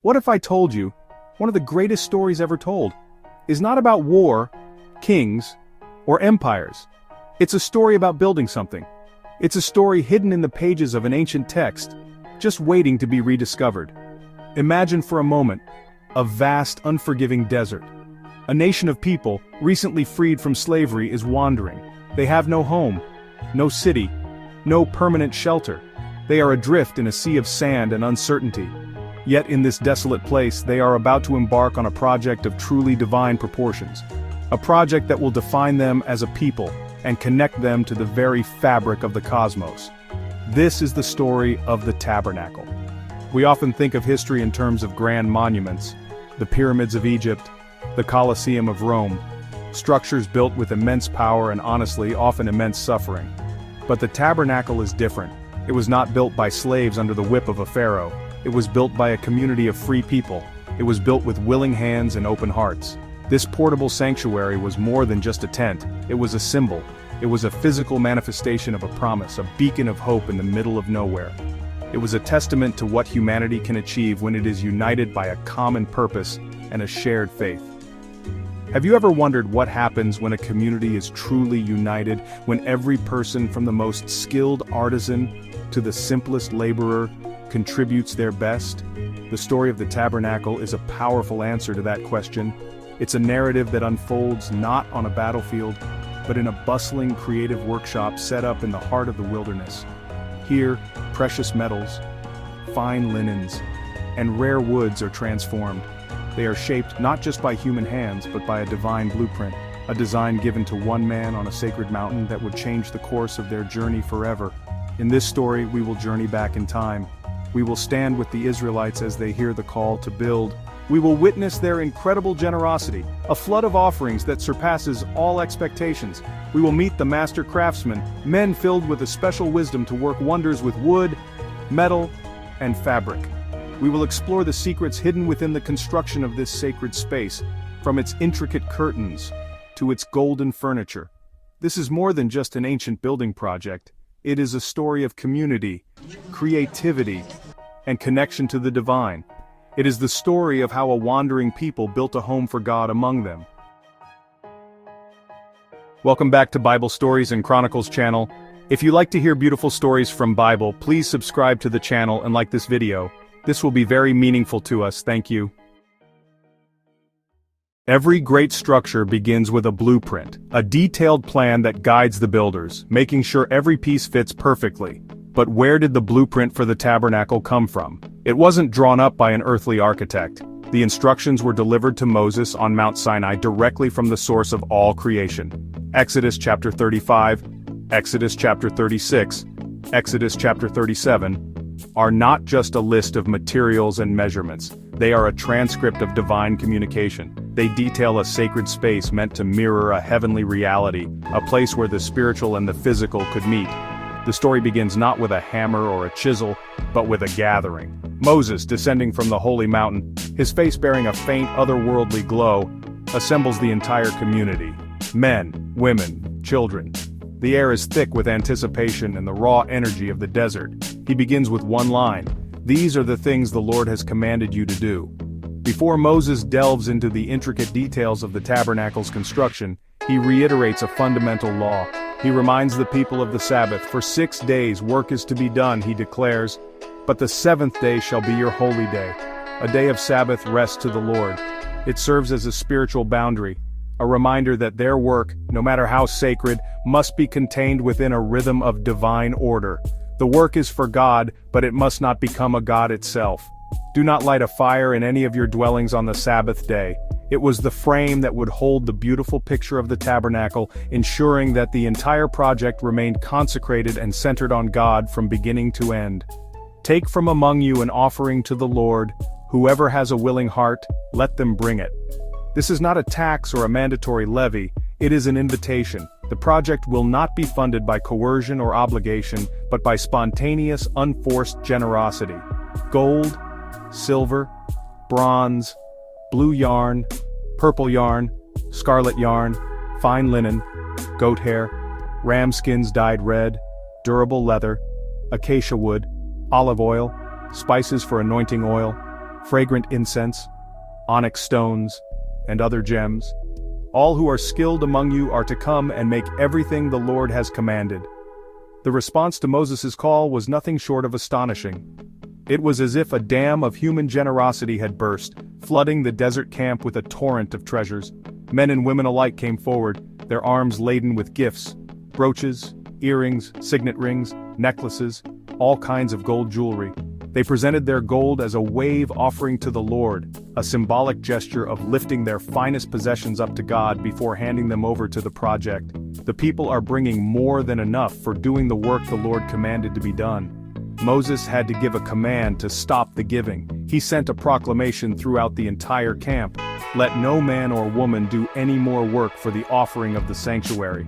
What if I told you, one of the greatest stories ever told, is not about war, kings, or empires. It's a story about building something. It's a story hidden in the pages of an ancient text, just waiting to be rediscovered. Imagine for a moment, a vast, unforgiving desert. A nation of people, recently freed from slavery, is wandering. They have no home, no city, no permanent shelter. They are adrift in a sea of sand and uncertainty. Yet in this desolate place, they are about to embark on a project of truly divine proportions. A project that will define them as a people and connect them to the very fabric of the cosmos. This is the story of the Tabernacle. We often think of history in terms of grand monuments, the pyramids of Egypt, the Colosseum of Rome, structures built with immense power and honestly, often immense suffering. But the Tabernacle is different. It was not built by slaves under the whip of a pharaoh. It was built by a community of free people. It was built with willing hands and open hearts. This portable sanctuary was more than just a tent. It was a symbol. It was a physical manifestation of a promise, a beacon of hope in the middle of nowhere. It was a testament to what humanity can achieve when it is united by a common purpose and a shared faith. Have you ever wondered what happens when a community is truly united, when every person from the most skilled artisan to the simplest laborer contributes their best? The story of the Tabernacle is a powerful answer to that question. It's a narrative that unfolds not on a battlefield, but in a bustling creative workshop set up in the heart of the wilderness. Here, precious metals, fine linens, and rare woods are transformed. They are shaped not just by human hands, but by a divine blueprint, a design given to one man on a sacred mountain that would change the course of their journey forever. In this story, we will journey back in time. We will stand with the Israelites as they hear the call to build. We will witness their incredible generosity, a flood of offerings that surpasses all expectations. We will meet the master craftsmen, men filled with a special wisdom to work wonders with wood, metal, and fabric. We will explore the secrets hidden within the construction of this sacred space, from its intricate curtains to its golden furniture. This is more than just an ancient building project. It is a story of community, creativity, and connection to the divine. It is the story of how a wandering people built a home for God among them. Welcome back to Bible Stories and Chronicles channel. If you like to hear beautiful stories from Bible, please subscribe to the channel and like this video. This will be very meaningful to us, thank you. Every great structure begins with a blueprint, a detailed plan that guides the builders, making sure every piece fits perfectly. But where did the blueprint for the tabernacle come from? It wasn't drawn up by an earthly architect. The instructions were delivered to Moses on Mount Sinai directly from the source of all creation. Exodus chapter 35, Exodus chapter 36, Exodus chapter 37 are not just a list of materials and measurements. They are a transcript of divine communication. They detail a sacred space meant to mirror a heavenly reality, a place where the spiritual and the physical could meet. The story begins not with a hammer or a chisel, but with a gathering. Moses, descending from the holy mountain, his face bearing a faint otherworldly glow, assembles the entire community. Men, women, children. The air is thick with anticipation and the raw energy of the desert. He begins with one line: "These are the things the Lord has commanded you to do." Before Moses delves into the intricate details of the tabernacle's construction, he reiterates a fundamental law. He reminds the people of the Sabbath. For 6 days work is to be done, he declares, but the seventh day shall be your holy day, a day of Sabbath rest to the Lord. It serves as a spiritual boundary, a reminder that their work, no matter how sacred, must be contained within a rhythm of divine order. The work is for God, but it must not become a god itself. Do not light a fire in any of your dwellings on the Sabbath day. It was the frame that would hold the beautiful picture of the tabernacle, ensuring that the entire project remained consecrated and centered on God from beginning to end. Take from among you an offering to the Lord. Whoever has a willing heart, let them bring it. This is not a tax or a mandatory levy, it is an invitation. The project will not be funded by coercion or obligation, but by spontaneous, unforced generosity. Gold, silver, bronze, blue yarn, purple yarn, scarlet yarn, fine linen, goat hair, ram skins dyed red, durable leather, acacia wood, olive oil, spices for anointing oil, fragrant incense, onyx stones, and other gems. All who are skilled among you are to come and make everything the Lord has commanded. The response to Moses' call was nothing short of astonishing. It was as if a dam of human generosity had burst, flooding the desert camp with a torrent of treasures. Men and women alike came forward, their arms laden with gifts, brooches, earrings, signet rings, necklaces, all kinds of gold jewelry. They presented their gold as a wave offering to the Lord, a symbolic gesture of lifting their finest possessions up to God before handing them over to the project. The people are bringing more than enough for doing the work the Lord commanded to be done. Moses had to give a command to stop the giving. He sent a proclamation throughout the entire camp: let no man or woman do any more work for the offering of the sanctuary.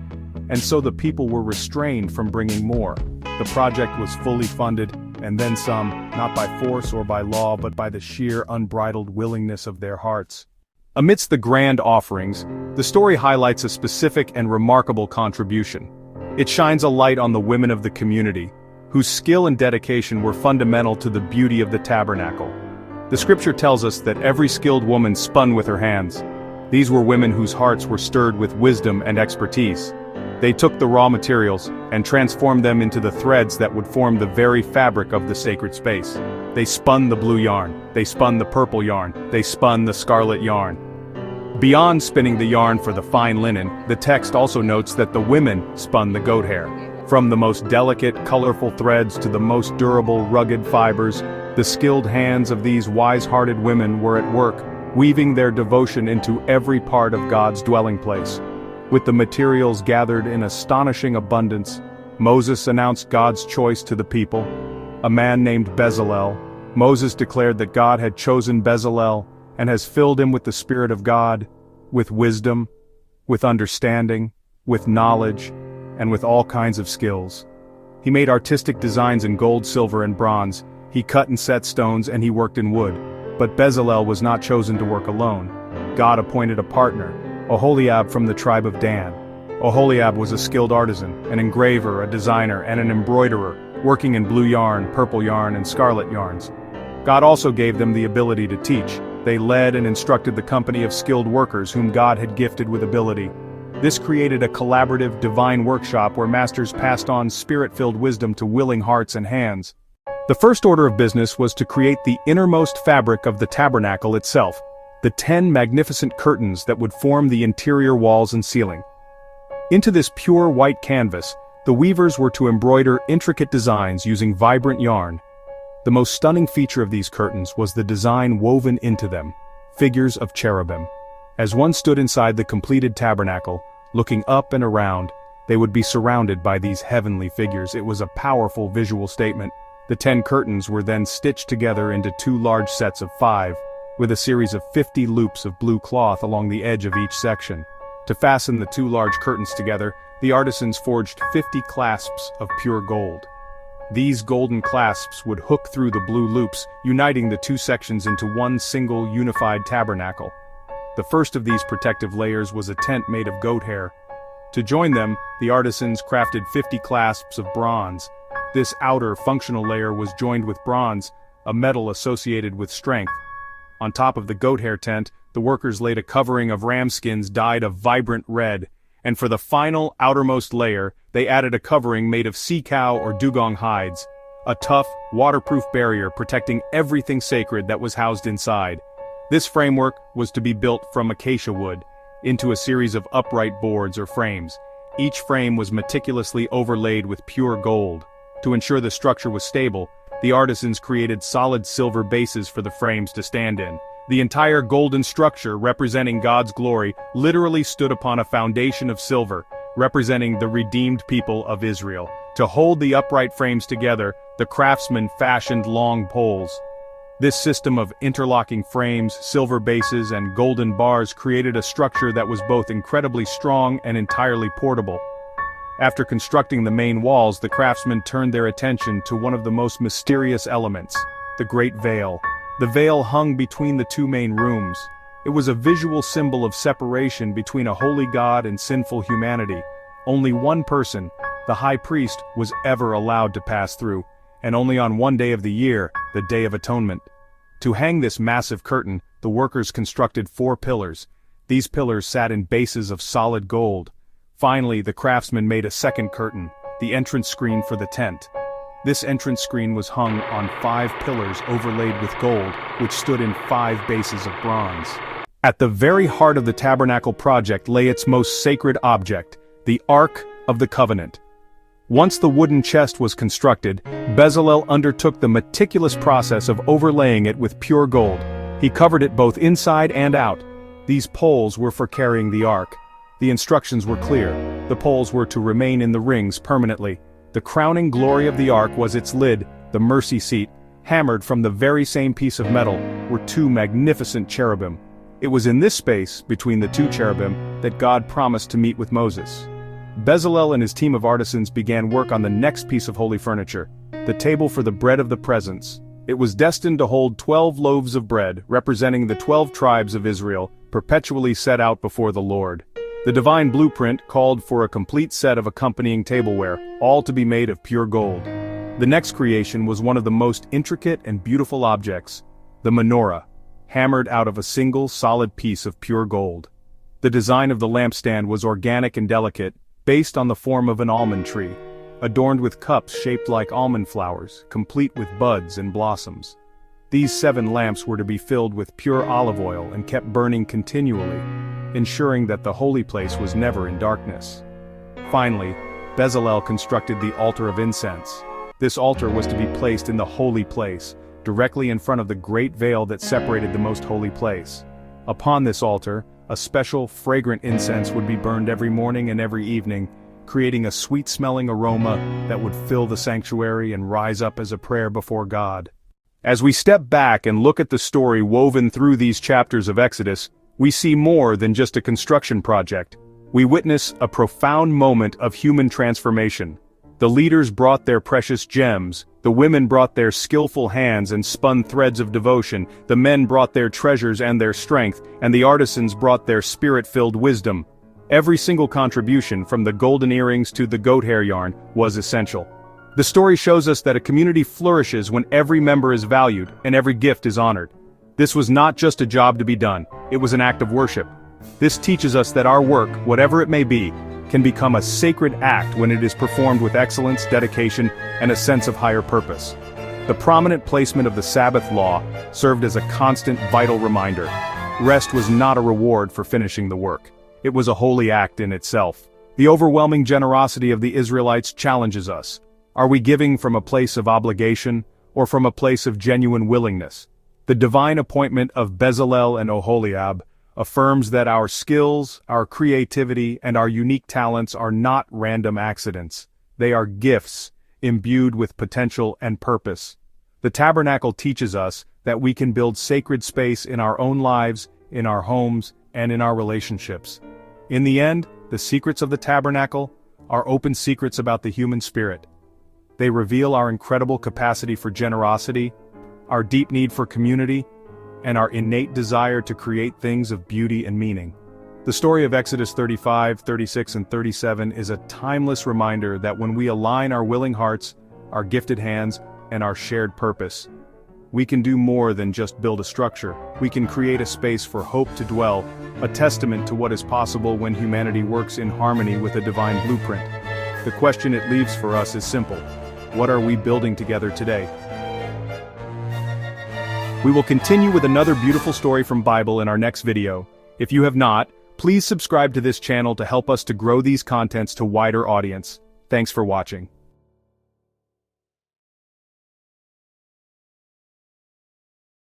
And so the people were restrained from bringing more. The project was fully funded, and then some, not by force or by law but by the sheer unbridled willingness of their hearts. Amidst the grand offerings, the story highlights a specific and remarkable contribution. It shines a light on the women of the community, whose skill and dedication were fundamental to the beauty of the tabernacle. The scripture tells us that every skilled woman spun with her hands. These were women whose hearts were stirred with wisdom and expertise. They took the raw materials and transformed them into the threads that would form the very fabric of the sacred space. They spun the blue yarn, they spun the purple yarn, they spun the scarlet yarn. Beyond spinning the yarn for the fine linen, the text also notes that the women spun the goat hair. From the most delicate, colorful threads to the most durable, rugged fibers, the skilled hands of these wise-hearted women were at work, weaving their devotion into every part of God's dwelling place. With the materials gathered in astonishing abundance, Moses announced God's choice to the people. A man named Bezalel. Moses declared that God had chosen Bezalel and has filled him with the Spirit of God, with wisdom, with understanding, with knowledge, and with all kinds of skills. He made artistic designs in gold, silver, and bronze. He cut and set stones, and he worked in wood. But Bezalel was not chosen to work alone. God appointed a partner, Oholiab from the tribe of Dan. Oholiab was a skilled artisan, an engraver, a designer, and an embroiderer, working in blue yarn, purple yarn, and scarlet yarns. God also gave them the ability to teach. They led and instructed the company of skilled workers whom God had gifted with ability. This created a collaborative, divine workshop where masters passed on spirit-filled wisdom to willing hearts and hands. The first order of business was to create the innermost fabric of the tabernacle itself, the 10 magnificent curtains that would form the interior walls and ceiling. Into this pure white canvas, the weavers were to embroider intricate designs using vibrant yarn. The most stunning feature of these curtains was the design woven into them, figures of cherubim. As one stood inside the completed tabernacle, looking up and around, they would be surrounded by these heavenly figures. It was a powerful visual statement. The 10 curtains were then stitched together into 2 large sets of 5, with a series of 50 loops of blue cloth along the edge of each section. To fasten the 2 large curtains together, the artisans forged 50 clasps of pure gold. These golden clasps would hook through the blue loops, uniting the 2 sections into one single unified tabernacle. The first of these protective layers was a tent made of goat hair. To join them, the artisans crafted 50 clasps of bronze. This outer, functional layer was joined with bronze, a metal associated with strength. On top of the goat hair tent, the workers laid a covering of ram skins dyed a vibrant red, and for the final, outermost layer, they added a covering made of sea cow or dugong hides, a tough, waterproof barrier protecting everything sacred that was housed inside. This framework was to be built from acacia wood, into a series of upright boards or frames. Each frame was meticulously overlaid with pure gold. To ensure the structure was stable, the artisans created solid silver bases for the frames to stand in. The entire golden structure, representing God's glory, literally stood upon a foundation of silver, representing the redeemed people of Israel. To hold the upright frames together, the craftsmen fashioned long poles. This system of interlocking frames, silver bases, and golden bars created a structure that was both incredibly strong and entirely portable. After constructing the main walls, the craftsmen turned their attention to one of the most mysterious elements, the Great Veil. The veil hung between the 2 main rooms. It was a visual symbol of separation between a holy God and sinful humanity. Only one person, the high priest, was ever allowed to pass through, and only on one day of the year, the Day of Atonement. To hang this massive curtain, the workers constructed 4 pillars. These pillars sat in bases of solid gold. Finally, the craftsmen made a second curtain, the entrance screen for the tent. This entrance screen was hung on 5 pillars overlaid with gold, which stood in 5 bases of bronze. At the very heart of the tabernacle project lay its most sacred object, the Ark of the Covenant. Once the wooden chest was constructed, Bezalel undertook the meticulous process of overlaying it with pure gold. He covered it both inside and out. These poles were for carrying the ark. The instructions were clear. The poles were to remain in the rings permanently. The crowning glory of the ark was its lid, the mercy seat. Hammered from the very same piece of metal were 2 magnificent cherubim. It was in this space, between the 2 cherubim, that God promised to meet with Moses. Bezalel and his team of artisans began work on the next piece of holy furniture, the table for the bread of the presence. It was destined to hold 12 loaves of bread, representing the 12 tribes of Israel, perpetually set out before the Lord. The divine blueprint called for a complete set of accompanying tableware, all to be made of pure gold. The next creation was one of the most intricate and beautiful objects, the menorah, hammered out of a single solid piece of pure gold. The design of the lampstand was organic and delicate, based on the form of an almond tree, adorned with cups shaped like almond flowers, complete with buds and blossoms. These 7 lamps were to be filled with pure olive oil and kept burning continually, ensuring that the holy place was never in darkness. Finally, Bezalel constructed the altar of incense. This altar was to be placed in the holy place, directly in front of the great veil that separated the most holy place. Upon this altar, a special, fragrant incense would be burned every morning and every evening, creating a sweet-smelling aroma that would fill the sanctuary and rise up as a prayer before God. As we step back and look at the story woven through these chapters of Exodus, we see more than just a construction project. We witness a profound moment of human transformation. The leaders brought their precious gems, the women brought their skillful hands and spun threads of devotion, the men brought their treasures and their strength, and the artisans brought their spirit-filled wisdom. Every single contribution, from the golden earrings to the goat hair yarn, was essential. The story shows us that a community flourishes when every member is valued and every gift is honored. This was not just a job to be done, it was an act of worship. This teaches us that our work, whatever it may be, can become a sacred act when it is performed with excellence, dedication, and a sense of higher purpose. The prominent placement of the Sabbath law served as a constant, vital reminder. Rest was not a reward for finishing the work. It was a holy act in itself. The overwhelming generosity of the Israelites challenges us. Are we giving from a place of obligation, or from a place of genuine willingness? The divine appointment of Bezalel and Oholiab affirms that our skills, our creativity, and our unique talents are not random accidents. They are gifts, imbued with potential and purpose. The tabernacle teaches us that we can build sacred space in our own lives, in our homes, and in our relationships. In the end, the secrets of the tabernacle are open secrets about the human spirit. They reveal our incredible capacity for generosity, our deep need for community, and our innate desire to create things of beauty and meaning. The story of Exodus 35, 36, and 37 is a timeless reminder that when we align our willing hearts, our gifted hands, and our shared purpose, we can do more than just build a structure. We can create a space for hope to dwell, a testament to what is possible when humanity works in harmony with a divine blueprint. The question it leaves for us is simple. What are we building together today? We will continue with another beautiful story from Bible in our next video. If you have not, please subscribe to this channel to help us to grow these contents to wider audience. Thanks for watching.